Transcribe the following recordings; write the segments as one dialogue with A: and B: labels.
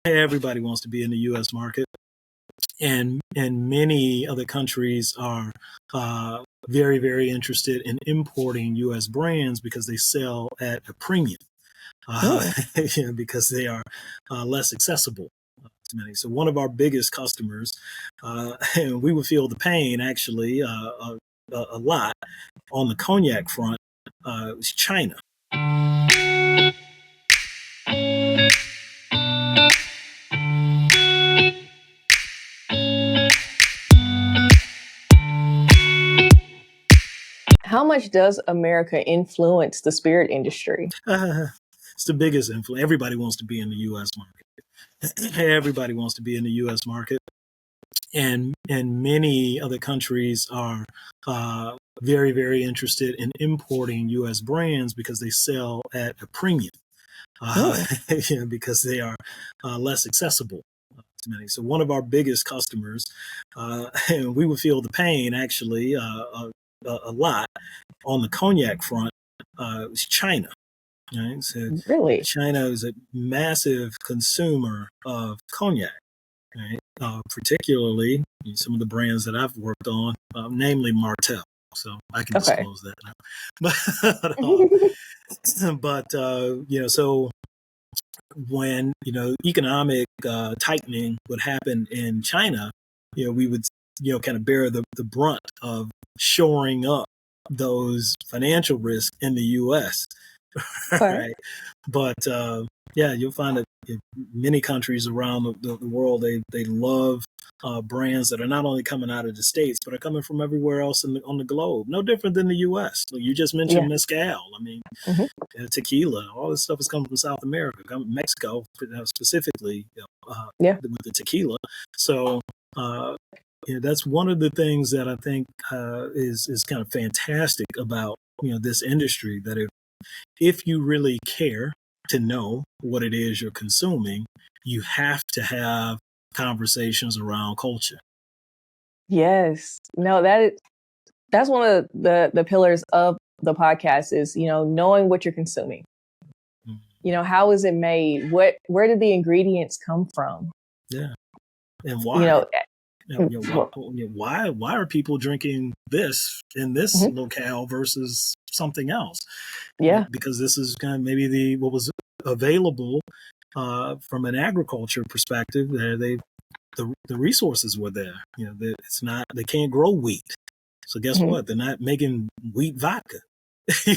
A: Everybody wants to be in the U.S. market, and many other countries are very, very interested in importing U.S. brands because they sell at a premium,
B: Oh,
A: because they are less accessible to many. So one of our biggest customers, and we would feel the pain actually a lot on the cognac front, is China.
B: how much does America influence the spirit industry?
A: It's the biggest influence. Everybody wants to be in the U.S. market. Everybody wants to be in the U.S. market, and many other countries are very, very interested in importing U.S. brands because they sell at a premium,
B: Oh,
A: because they are less accessible to many. So one of our biggest customers, and we would feel the pain actually a lot on the cognac front, is China. Right? So
B: really?
A: China is a massive consumer of cognac, right? Particularly some of the brands that I've worked on, namely Martell. So I can
B: Okay.
A: disclose that now. But so when economic tightening would happen in China, we would kind of bear the brunt of shoring up those financial risks in the U.S.
B: Okay.
A: Right? But yeah, you'll find that in many countries around the world, they love brands that are not only coming out of the States, but are coming from everywhere else on the globe. No different than the U.S. Like you just mentioned
B: Yeah.
A: mezcal. I mean,
B: Hmm.
A: tequila, all this stuff is coming from South America, Mexico specifically,
B: Yeah.
A: with the tequila. So uh, that's one of the things that I think is kind of fantastic about this industry. That if you really care to know what it is you're consuming, you have to have conversations around culture.
B: Yes. No, that's one of the pillars of the podcast is, knowing what you're consuming. How is it made? Where did the ingredients come from?
A: Yeah, and
B: You
A: why?
B: know, well,
A: Why are people drinking this in this
B: mhm,
A: locale versus something else?
B: yeah.
A: Because this is kind of maybe what was available from an agriculture perspective. The resources were there. It's not, they can't grow wheat. So guess
B: Mhm.
A: what? They're not making wheat vodka. They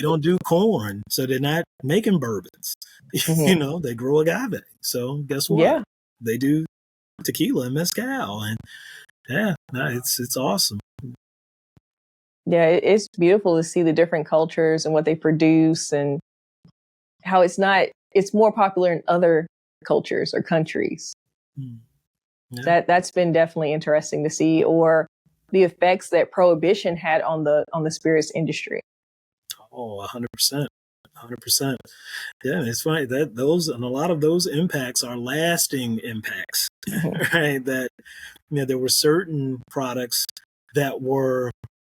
A: don't do corn, so they're not making bourbons.
B: Mhm.
A: They grow agave. So guess what?
B: Yeah.
A: They do tequila and mezcal, and yeah, no, it's awesome.
B: Yeah, it's beautiful to see the different cultures and what they produce and how it's more popular in other cultures or countries.
A: Mm, yeah.
B: That's been definitely interesting to see, or the effects that prohibition had on the spirits industry.
A: Oh, 100%. 100%. Yeah, it's funny that those and a lot of those impacts are lasting impacts,
B: Mhm.
A: right? That there were certain products that were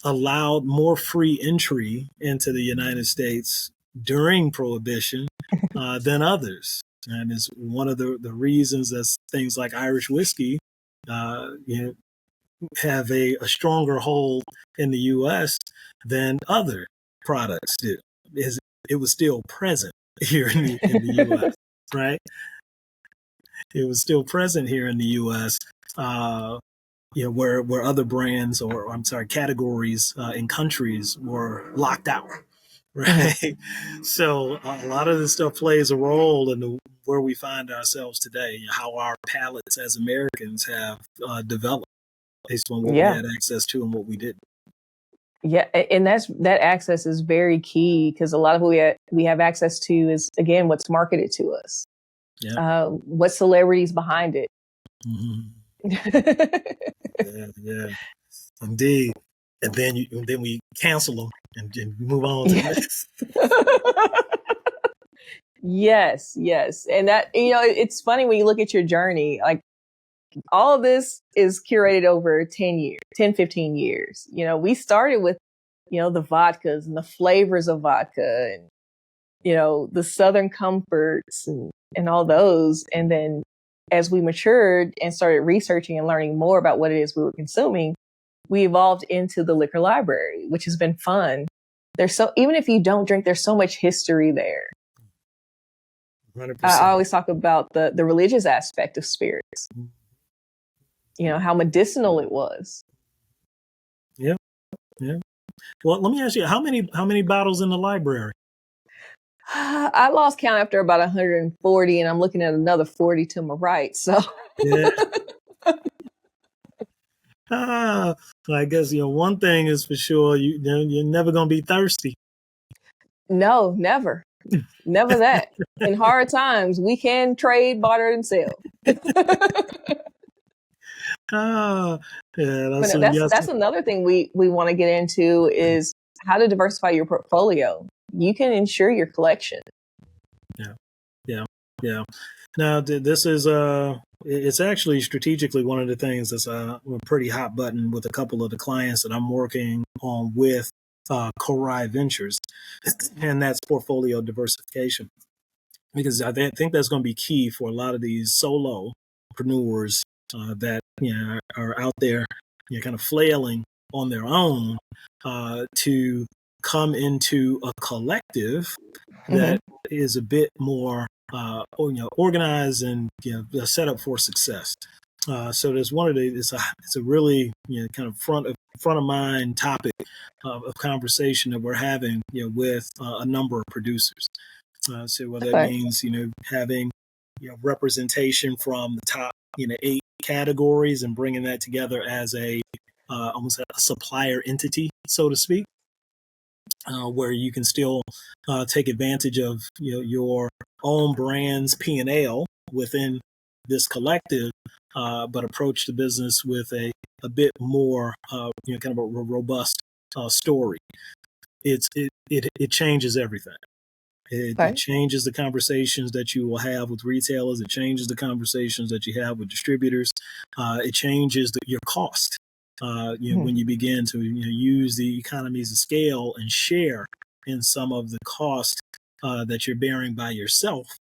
A: allowed more free entry into the United States during Prohibition than others. And it's one of the reasons that things like Irish whiskey have a stronger hold in the U.S. than other products do. Is it was still present here in the U.S. Right? It was still present here in the U.S. Where other brands or I'm sorry categories in countries were locked out.
B: Mhm.
A: Right. So a lot of this stuff plays a role in where we find ourselves today, how our palates as Americans have developed based on what we
B: Yeah.
A: had access to and what we didn't.
B: Yeah, and that access is very key because a lot of what we have access to is again what's marketed to us.
A: Yeah.
B: What celebrities behind it.
A: Mm-hmm. Yeah. Yeah. Indeed. And then we cancel them and move on to the
B: Yes.
A: next.
B: Yes, yes. And that, it's funny when you look at your journey, like all of this is curated over 10 years, 10, 15 years. We started with, the vodkas and the flavors of vodka and, the Southern comforts and and all those. And then as we matured and started researching and learning more about what it is we were consuming, we evolved into the liquor library, which has been fun. Even if you don't drink, there's so much history there.
A: 100%.
B: I always talk about the religious aspect of spirits. How medicinal it was.
A: Yeah. Well, let me ask you, how many bottles in the library?
B: I lost count after about 140, and I'm looking at another 40 to my right. So,
A: Yeah. I guess one thing is for sure: you're never gonna be thirsty.
B: No, never. Never that. In hard times, we can trade, barter, and sell. That's another thing we want to get into is how to diversify your portfolio. You can insure your collection.
A: Yeah. Now, this is it's actually strategically one of the things that's a pretty hot button with a couple of the clients that I'm working on with Korai Ventures, and that's portfolio diversification. Because I think that's going to be key for a lot of these solopreneurs that are out there, kind of flailing on their own to come into a collective that is a bit more organized and set up for success. So there's it's a really kind of front of mind topic of conversation that we're having with a number of producers. So what that means, having representation from the top 8 categories and bringing that together as almost a supplier entity, so to speak. Where you can still take advantage of your own brand's P&L within this collective, but approach the business with a bit more kind of a robust story. It changes everything. It changes the conversations that you will have with retailers. It changes the conversations that you have with distributors. It changes your cost. When you begin to use the economies of scale and share in some of the cost that you're bearing by yourself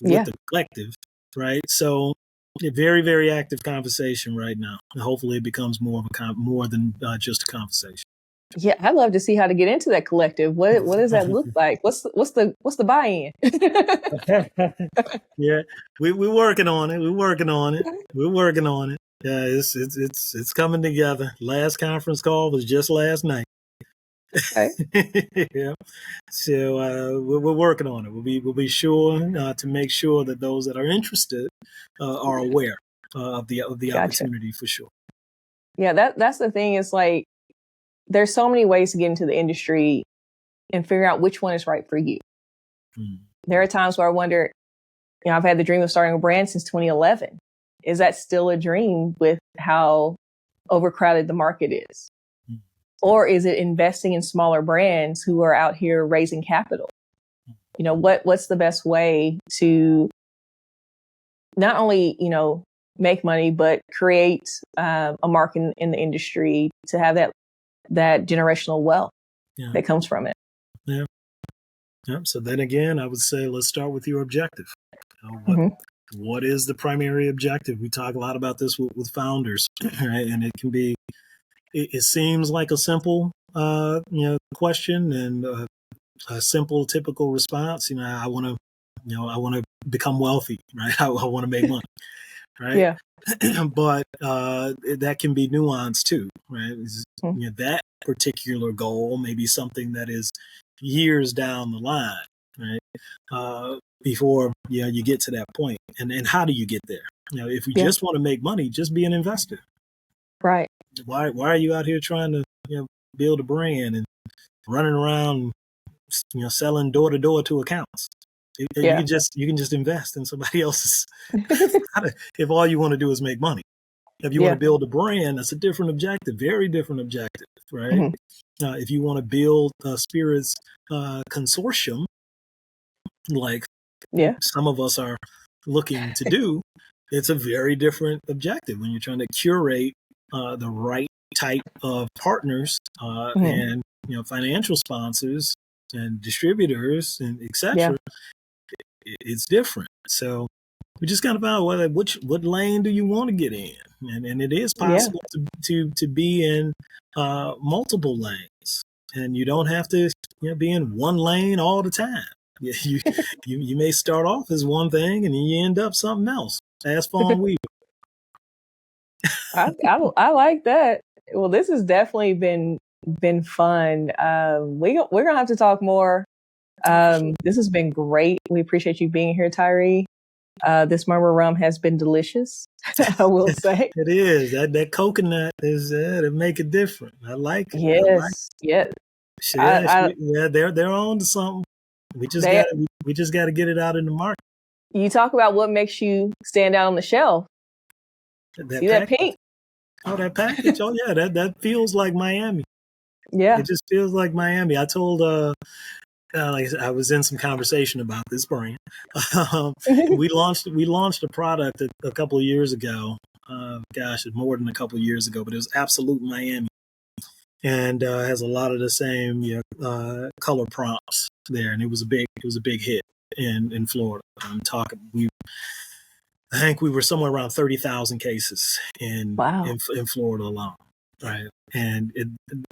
A: with the collective, right? So, a very, very active conversation right now. And hopefully, it becomes more than just a conversation.
B: Yeah, I'd love to see how to get into that collective. What does that look like? What's the buy-in?
A: Yeah, we're working on it. We're working on it. Yeah, it's coming together. Last conference call was just last night.
B: Okay.
A: Yeah. So we're working on it. We'll be sure to make sure that those that are interested are aware of the opportunity for sure.
B: Yeah, that's the thing. It's like there's so many ways to get into the industry and figure out which one is right for you. There are times where I wonder, I've had the dream of starting a brand since 2011. Is that still a dream with how overcrowded the market is? Or is it investing in smaller brands who are out here raising capital? What's the best way to not only, make money, but create a market in the industry to have that generational wealth that comes from it.
A: Yeah. So then again, I would say, let's start with your objective. What is the primary objective? We talk a lot about this with founders, right? And it seems like a simple, question and a simple, typical response. I want to become wealthy, right? I want to make money, right?
B: Yeah.
A: But that can be nuanced too, right? That particular goal may be something that is years down the line, right? Before you get to that point. And how do you get there? If we just want to make money, just be an investor.
B: Right.
A: Why are you out here trying to build a brand and running around selling door to door to accounts? You can just invest in somebody else's if all you want to do is make money. If you want to build a brand, that's a different objective, very different objective, right? If you want to build a spirits consortium, like some of us are looking to do, it's a very different objective when you're trying to curate the right type of partners and financial sponsors and distributors and etc. It's different. So we just got about what lane do you want to get in, and it is possible to be in multiple lanes, and you don't have to be in one lane all the time. You may start off as one thing and then you end up something else. Ask Fawn Weaver.
B: I like that. Well, this has definitely been fun. We're gonna have to talk more. This has been great. We appreciate you being here, Tyree. This murmur rum has been delicious. I will say
A: it is. That coconut is to make it different. I like it.
B: Yes, yeah.
A: They're on to something. We just got to get it out in the market.
B: You talk about what makes you stand out on the shelf. See that pink?
A: Oh, that package. Oh yeah, that feels like Miami.
B: Yeah,
A: it just feels like Miami. I told like I was in some conversation about this brand. we launched a product a couple of years ago. It's more than a couple of years ago, but it was Absolute Miami, and has a lot of the same color prompts there, and it was a big hit in Florida. I think we were somewhere around 30,000 cases in Florida alone, right? And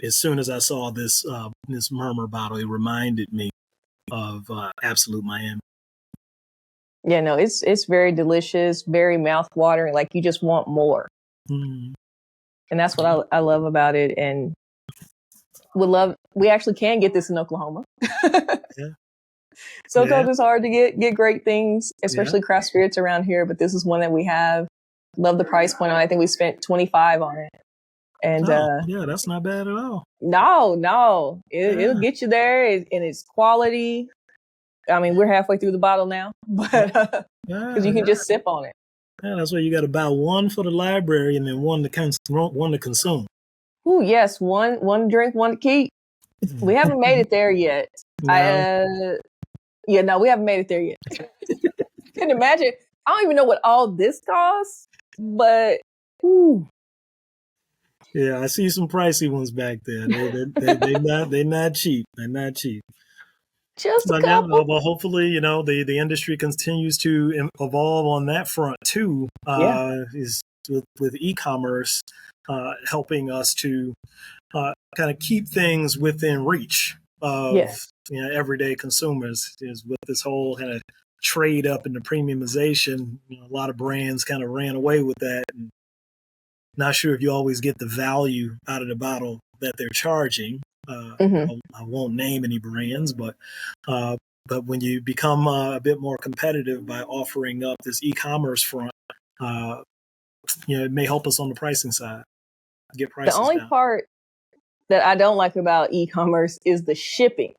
A: as soon as I saw this Murmur bottle, it reminded me of Absolute Miami.
B: Yeah, no, it's very delicious, very mouth-watering. Like you just want more, and that's what I love about it. And we actually can get this in Oklahoma. Sometimes it's hard to get great things, especially craft spirits around here. But this is one that we have. Love the price point on it. I think we spent $25 on it. And
A: that's not bad at all.
B: No, it'll get you there, and it's quality. I mean, we're halfway through the bottle now, but because you can just sip on it.
A: Yeah, that's why you got to buy one for the library and then one to consume.
B: Ooh, yes, one drink, one to keep. We haven't made it there yet.
A: No.
B: No, we haven't made it there yet. Can you imagine? I don't even know what all this costs, but ooh.
A: Yeah, I see some pricey ones back there. They're not cheap. They're not cheap.
B: Just a couple.
A: But hopefully, the industry continues to evolve on that front too. Is with e-commerce helping us to kind of keep things within reach of everyday consumers. Is with this whole kind of trade up into premiumization. A lot of brands kind of ran away with that. And not sure if you always get the value out of the bottle that they're charging. I won't name any brands, but when you become a bit more competitive by offering up this e-commerce front, it may help us on the pricing side. Get prices down.
B: The only part that I don't like about e-commerce is the shipping.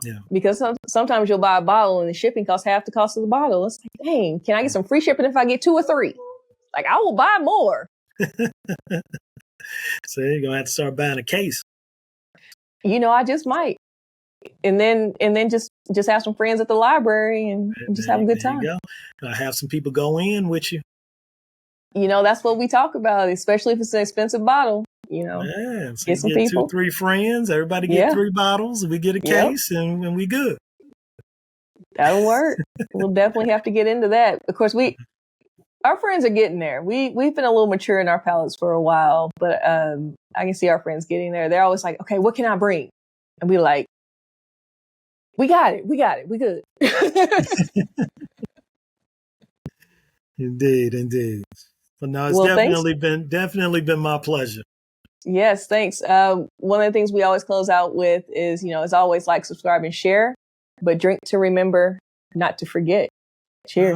A: Yeah.
B: Because sometimes you'll buy a bottle and the shipping costs half the cost of the bottle. It's like, dang, can I get some free shipping if I get 2 or 3? Like, I will buy more.
A: So you're gonna have to start buying a case.
B: I just might, and then just have some friends at the library and just have a good time.
A: There you go. Have some people go in with you.
B: That's what we talk about, especially if it's an expensive bottle.
A: So
B: get some people,
A: 2-3 friends. Everybody get 3 bottles, and we get a case, and we good.
B: That'll work. We'll definitely have to get into that. Of course, our friends are getting there. We've been a little mature in our palates for a while, but I can see our friends getting there. They're always like, okay, what can I bring? And we like, we got it. We good.
A: Indeed. But no, it's definitely been my pleasure.
B: Yes, thanks. One of the things we always close out with is, as always, like, subscribe, and share. But drink to remember, not to forget. Cheers.